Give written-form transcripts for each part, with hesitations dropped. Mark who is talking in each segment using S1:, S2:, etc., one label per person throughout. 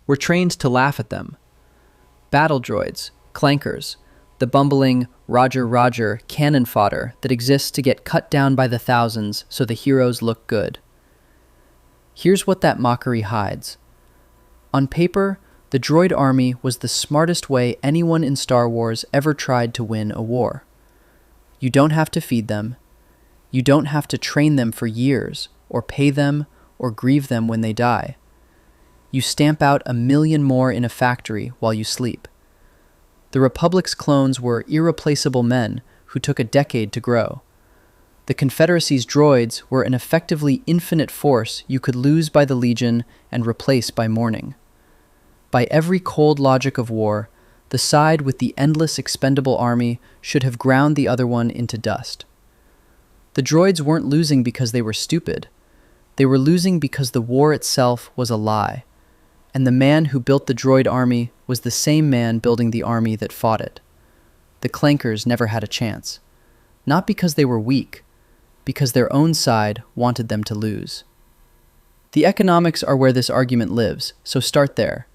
S1: were trained to laugh at them. Battle droids, clankers, the bumbling Roger Roger cannon fodder that exists to get cut down by the thousands so the heroes look good. Here's what that mockery hides. On paper, the droid army was the smartest way anyone in Star Wars ever tried to win a war. You don't have to feed them. You don't have to train them for years, or pay them, or grieve them when they die. You stamp out 1 million more in a factory while you sleep. The Republic's clones were irreplaceable men who took a decade to grow. The Confederacy's droids were an effectively infinite force you could lose by the Legion and replace by morning. By every cold logic of war, the side with the endless expendable army should have ground the other one into dust. The droids weren't losing because they were stupid. They were losing because the war itself was a lie, and the man who built the droid army was the same man building the army that fought it. The clankers never had a chance, not because they were weak, because their own side wanted them to lose. The economics are where this argument lives, so start there.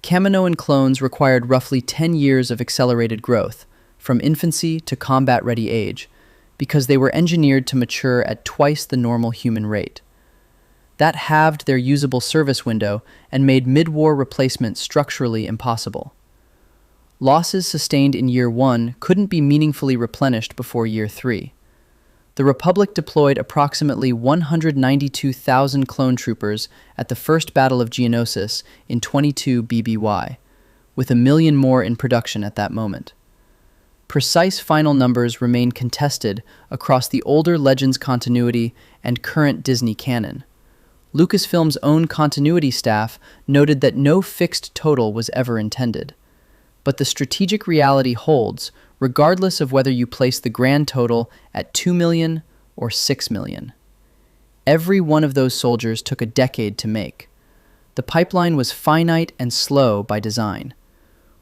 S1: Kaminoan clones required roughly 10 years of accelerated growth, from infancy to combat-ready age, because they were engineered to mature at twice the normal human rate. That halved their usable service window and made mid-war replacement structurally impossible. Losses sustained in Year 1 couldn't be meaningfully replenished before Year 3. The Republic deployed approximately 192,000 clone troopers at the First Battle of Geonosis in 22 BBY, with 1 million more in production at that moment. Precise final numbers remain contested across the older Legends continuity and current Disney canon. Lucasfilm's own continuity staff noted that no fixed total was ever intended. But the strategic reality holds, regardless of whether you place the grand total at 2 million or 6 million. Every one of those soldiers took a decade to make. The pipeline was finite and slow by design.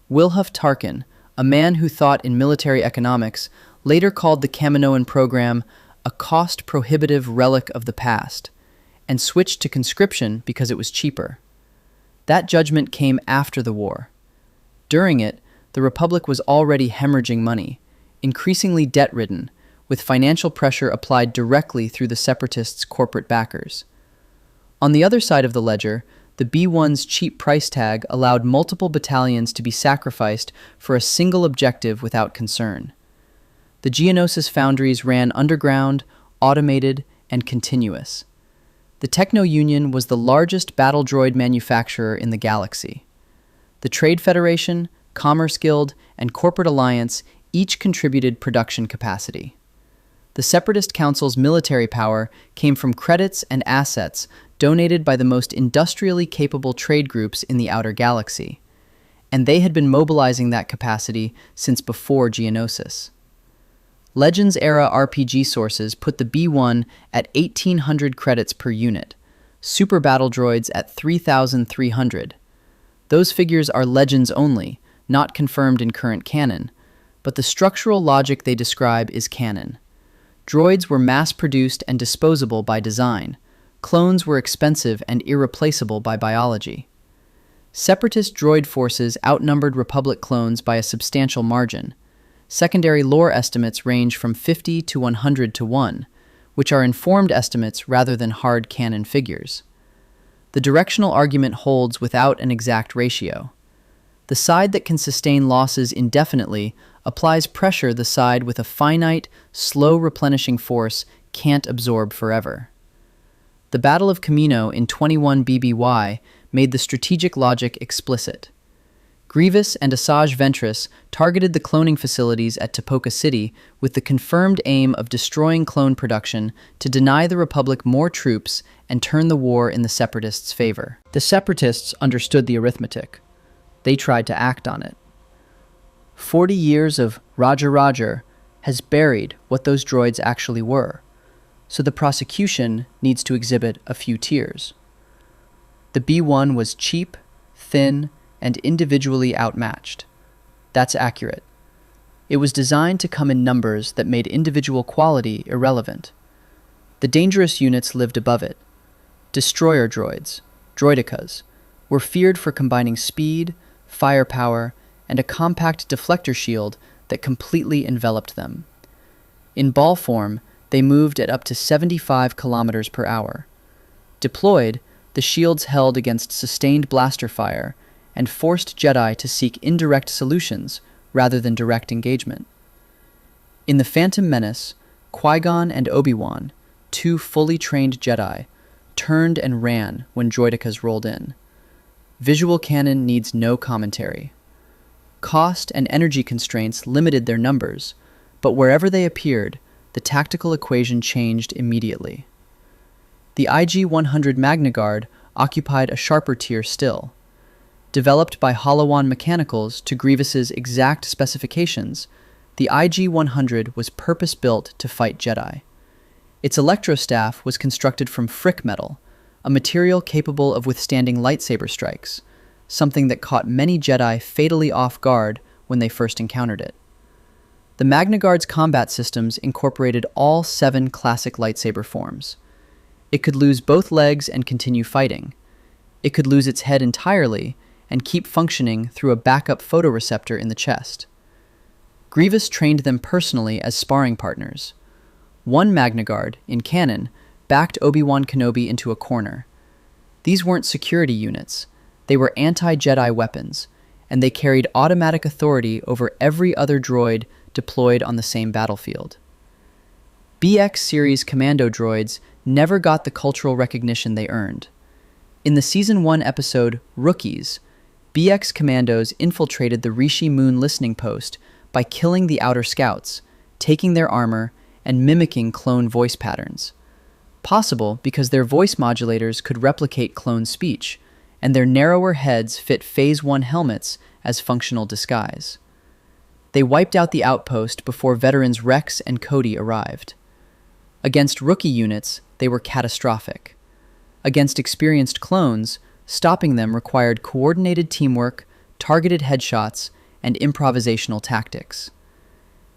S1: Wilhuff Tarkin, a man who thought in military economics, later called the Kaminoan program a cost-prohibitive relic of the past, and switched to conscription because it was cheaper. That judgment came after the war. During it, the Republic was already hemorrhaging money, increasingly debt-ridden, with financial pressure applied directly through the Separatists' corporate backers. On the other side of the ledger, the B-1's cheap price tag allowed multiple battalions to be sacrificed for a single objective without concern. The Geonosis foundries ran underground, automated, and continuous. The Techno-Union was the largest battle droid manufacturer in the galaxy. The Trade Federation, Commerce Guild, and Corporate Alliance each contributed production capacity. The Separatist Council's military power came from credits and assets donated by the most industrially capable trade groups in the outer galaxy, and they had been mobilizing that capacity since before Geonosis. Legends-era RPG sources put the B-1 at 1,800 credits per unit, super battle droids at 3,300. Those figures are Legends only, not confirmed in current canon, but the structural logic they describe is canon. Droids were mass-produced and disposable by design. Clones were expensive and irreplaceable by biology. Separatist droid forces outnumbered Republic clones by a substantial margin. Secondary lore estimates range from 50 to 100 to 1, which are informed estimates rather than hard canon figures. The directional argument holds without an exact ratio. The side that can sustain losses indefinitely applies pressure the side with a finite, slow replenishing force can't absorb forever. The Battle of Kamino in 21 BBY made the strategic logic explicit. Grievous and Asajj Ventress targeted the cloning facilities at Tipoca City with the confirmed aim of destroying clone production to deny the Republic more troops and turn the war in the Separatists' favor. The Separatists understood the arithmetic. They tried to act on it. 40 years of Roger Roger has buried what those droids actually were, so the prosecution needs to exhibit a few tiers. The B-1 was cheap, thin, and individually outmatched. That's accurate. It was designed to come in numbers that made individual quality irrelevant. The dangerous units lived above it. Destroyer droids, droidicas, were feared for combining speed, firepower, and a compact deflector shield that completely enveloped them. In ball form, they moved at up to 75 kilometers per hour. Deployed, the shields held against sustained blaster fire and forced Jedi to seek indirect solutions rather than direct engagement. In The Phantom Menace, Qui-Gon and Obi-Wan, two fully trained Jedi, turned and ran when droidekas rolled in. Visual canon needs no commentary. Cost and energy constraints limited their numbers, but wherever they appeared, the tactical equation changed immediately. The IG-100 Magna Guard occupied a sharper tier still. Developed by Holowan Mechanicals to Grievous's exact specifications, the IG-100 was purpose-built to fight Jedi. Its electrostaff was constructed from frick metal, a material capable of withstanding lightsaber strikes, something that caught many Jedi fatally off guard when they first encountered it. The Magna Guard's combat systems incorporated all 7 classic lightsaber forms. It could lose both legs and continue fighting. It could lose its head entirely and keep functioning through a backup photoreceptor in the chest. Grievous trained them personally as sparring partners. One Magna Guard, in canon, backed Obi-Wan Kenobi into a corner. These weren't security units. They were anti-Jedi weapons, and they carried automatic authority over every other droid deployed on the same battlefield. BX series commando droids never got the cultural recognition they earned. In the Season 1 episode, Rookies, BX commandos infiltrated the Rishi Moon listening post by killing the outer scouts, taking their armor, and mimicking clone voice patterns. Possible because their voice modulators could replicate clone speech, and their narrower heads fit Phase 1 helmets as functional disguise. They wiped out the outpost before veterans Rex and Cody arrived. Against rookie units, they were catastrophic. Against experienced clones, stopping them required coordinated teamwork, targeted headshots, and improvisational tactics.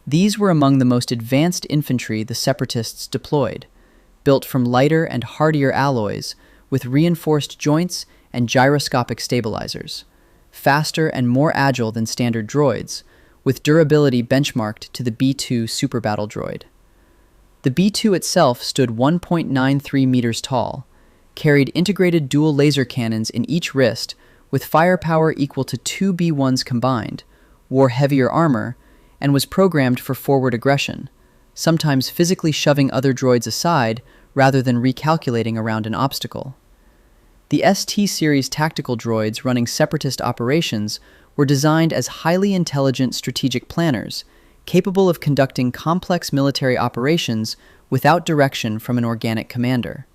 S1: These were among the most advanced infantry the Separatists deployed, built from lighter and hardier alloys with reinforced joints and gyroscopic stabilizers, faster and more agile than standard droids, with durability benchmarked to the B-2 Super Battle Droid. The B-2 itself stood 1.93 meters tall, carried integrated dual laser cannons in each wrist with firepower equal to 2 B-1s combined, wore heavier armor, and was programmed for forward aggression, sometimes physically shoving other droids aside rather than recalculating around an obstacle. The ST-series tactical droids running Separatist operations were designed as highly intelligent strategic planners, capable of conducting complex military operations without direction from an organic commander.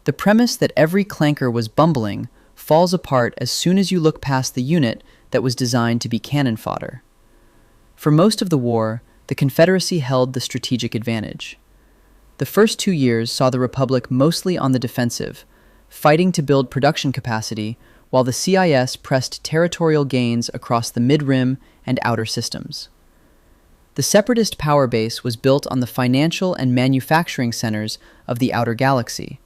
S1: The premise that every clanker was bumbling falls apart as soon as you look past the unit that was designed to be cannon fodder. For most of the war, the Confederacy held the strategic advantage. The first 2 years saw the Republic mostly on the defensive, fighting to build production capacity while the CIS pressed territorial gains across the mid-rim and outer systems. The Separatist power base was built on the financial and manufacturing centers of the outer galaxy,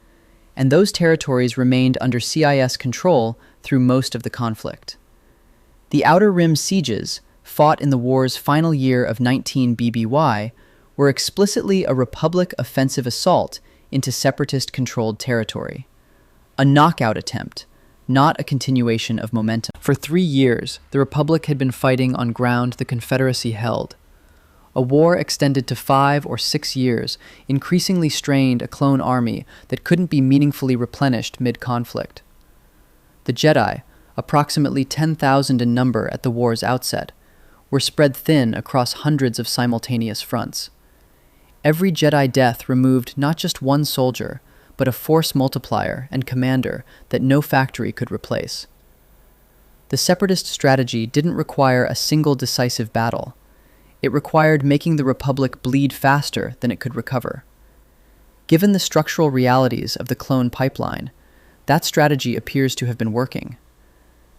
S1: and those territories remained under CIS control through most of the conflict. The Outer Rim sieges, fought in the war's final year of 19 BBY, were explicitly a Republic offensive assault into Separatist-controlled territory. A knockout attempt, not a continuation of momentum. For 3 years, the Republic had been fighting on ground the Confederacy held. A war extended to 5 or 6 years increasingly strained a clone army that couldn't be meaningfully replenished mid-conflict. The Jedi, approximately 10,000 in number at the war's outset, were spread thin across hundreds of simultaneous fronts. Every Jedi death removed not just one soldier, but a force multiplier and commander that no factory could replace. The Separatist strategy didn't require a single decisive battle. It required making the Republic bleed faster than it could recover. Given the structural realities of the clone pipeline, that strategy appears to have been working.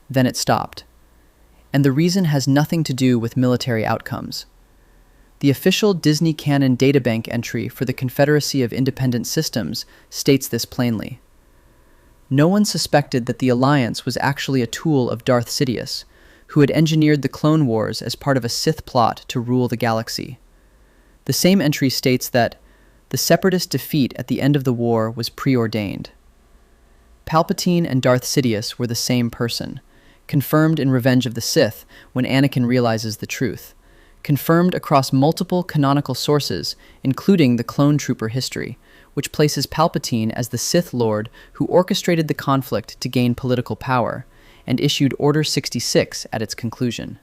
S1: Then it stopped. And the reason has nothing to do with military outcomes. The official Disney Canon databank entry for the Confederacy of Independent Systems states this plainly. No one suspected that the Alliance was actually a tool of Darth Sidious, who had engineered the Clone Wars as part of a Sith plot to rule the galaxy. The same entry states that the Separatist defeat at the end of the war was preordained. Palpatine and Darth Sidious were the same person, confirmed in Revenge of the Sith when Anakin realizes the truth, confirmed across multiple canonical sources, including the Clone Trooper history, which places Palpatine as the Sith Lord who orchestrated the conflict to gain political power, and issued Order 66 at its conclusion.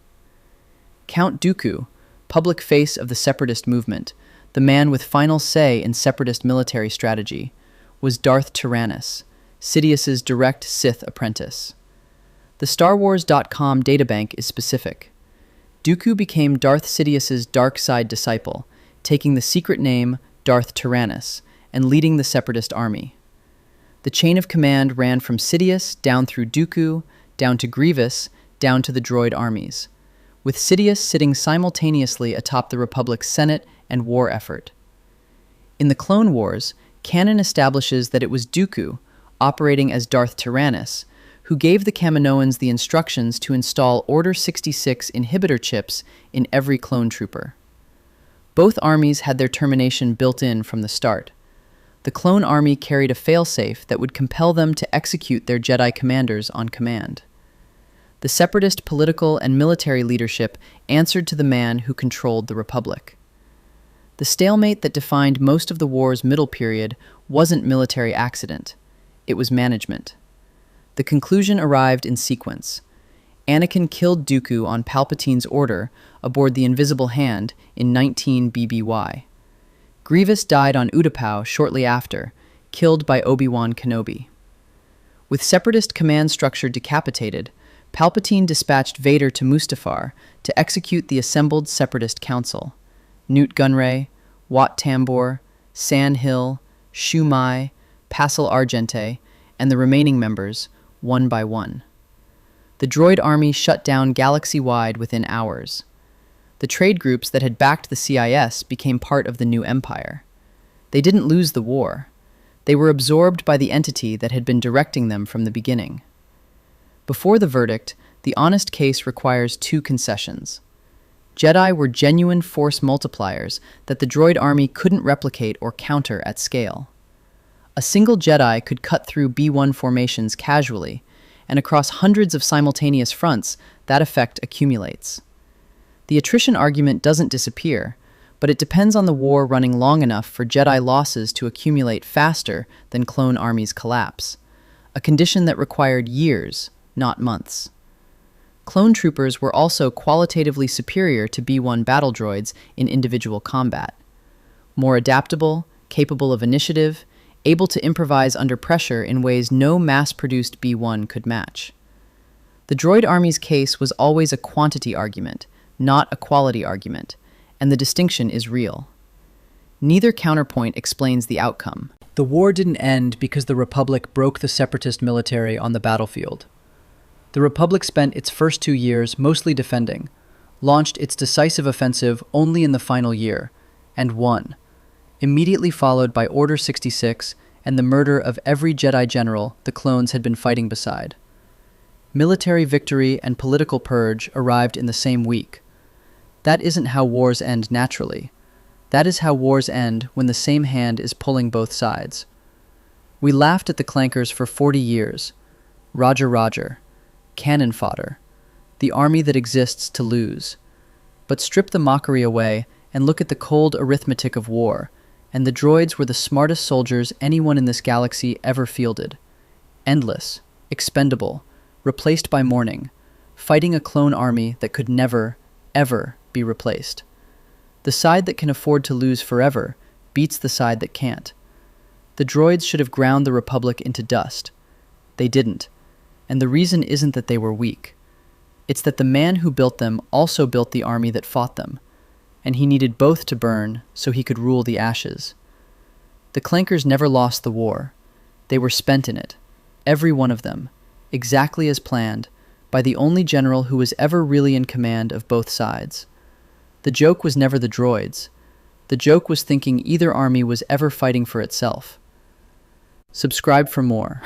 S1: Count Dooku, public face of the Separatist movement, the man with final say in Separatist military strategy, was Darth Tyrannus, Sidious's direct Sith apprentice. The StarWars.com databank is specific. Dooku became Darth Sidious's dark side disciple, taking the secret name Darth Tyrannus and leading the Separatist army. The chain of command ran from Sidious down through Dooku, down to Grievous, down to the droid armies, with Sidious sitting simultaneously atop the Republic's Senate and war effort. In the Clone Wars, canon establishes that it was Dooku, operating as Darth Tyrannus, who gave the Kaminoans the instructions to install Order 66 inhibitor chips in every clone trooper. Both armies had their termination built in from the start. The clone army carried a failsafe that would compel them to execute their Jedi commanders on command. The Separatist political and military leadership answered to the man who controlled the Republic. The stalemate that defined most of the war's middle period wasn't military accident. It was management. The conclusion arrived in sequence. Anakin killed Dooku on Palpatine's order aboard the Invisible Hand in 19 BBY. Grievous died on Utapau shortly after, killed by Obi-Wan Kenobi. With Separatist command structure decapitated, Palpatine dispatched Vader to Mustafar to execute the assembled Separatist Council. Newt Gunray, Wat Tambor, San Hill, Shu Mai, Passel Argente, and the remaining members, one by one. The droid army shut down galaxy-wide within hours. The trade groups that had backed the CIS became part of the new empire. They didn't lose the war. They were absorbed by the entity that had been directing them from the beginning. Before the verdict, the honest case requires two concessions. Jedi were genuine force multipliers that the droid army couldn't replicate or counter at scale. A single Jedi could cut through B1 formations casually, and across hundreds of simultaneous fronts, that effect accumulates. The attrition argument doesn't disappear, but it depends on the war running long enough for Jedi losses to accumulate faster than clone armies collapse, a condition that required years, not months. Clone troopers were also qualitatively superior to B1 battle droids in individual combat. More adaptable, capable of initiative, able to improvise under pressure in ways no mass-produced B1 could match. The droid army's case was always a quantity argument, not a quality argument, and the distinction is real. Neither counterpoint explains the outcome. The war didn't end because the Republic broke the Separatist military on the battlefield. The Republic spent its first 2 years mostly defending, launched its decisive offensive only in the final year, and won, immediately followed by Order 66 and the murder of every Jedi general the clones had been fighting beside. Military victory and political purge arrived in the same week. That isn't how wars end naturally. That is how wars end when the same hand is pulling both sides. We laughed at the clankers for 40 years. Roger, Roger. Cannon fodder. The army that exists to lose. But strip the mockery away and look at the cold arithmetic of war, and the droids were the smartest soldiers anyone in this galaxy ever fielded. Endless, expendable, replaced by morning, fighting a clone army that could never, ever be replaced. The side that can afford to lose forever beats the side that can't. The droids should have ground the Republic into dust. They didn't, and the reason isn't that they were weak. It's that the man who built them also built the army that fought them, and he needed both to burn so he could rule the ashes. The clankers never lost the war. They were spent in it, every one of them, exactly as planned, by the only general who was ever really in command of both sides. The joke was never the droids. The joke was thinking either army was ever fighting for itself. Subscribe for more.